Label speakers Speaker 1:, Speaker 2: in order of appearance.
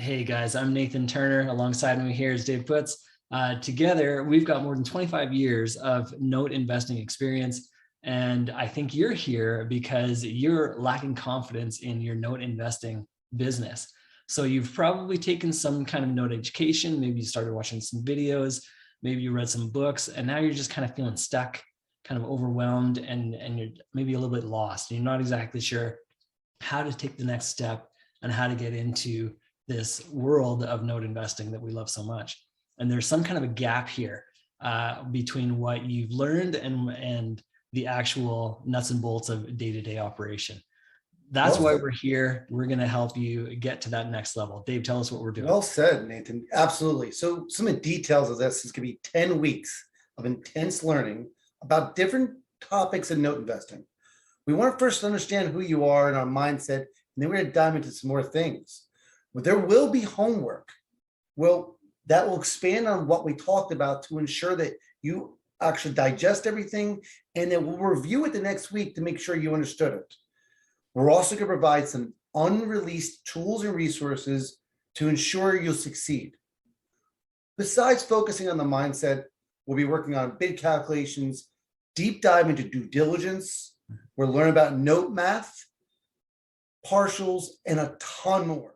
Speaker 1: Hey guys, I'm Nathan Turner. Alongside me here is Dave Putz. Together, we've got more than 25 years of note investing experience. And I think you're here because you're lacking confidence in your note investing business. So you've probably taken some kind of note education. Maybe you started watching some videos, maybe you read some books, and now you're just kind of feeling stuck, kind of overwhelmed, and you're maybe a little bit lost. You're not exactly sure how to take the next step and how to get into this world of note investing that we love so much. And there's some kind of a gap here between what you've learned and the actual nuts and bolts of day-to-day operation. That's
Speaker 2: Well
Speaker 1: why
Speaker 2: said.
Speaker 1: we're here. We're going to help you get to that next level. Dave, tell us what we're doing.
Speaker 2: Well said, Nathan. Absolutely. So some of the details of this is going to be 10 weeks of intense learning about different topics in note investing. We want to first understand who you are and our mindset, and then we're going to dive into some more things. But there will be homework. Well, that will expand on what we talked about to ensure that you actually digest everything, and then we'll review it the next week to make sure you understood it. We're also going to provide some unreleased tools and resources to ensure you'll succeed. Besides focusing on the mindset, we'll be working on bid calculations, deep dive into due diligence. We'll learn about note math, partials, and a ton more.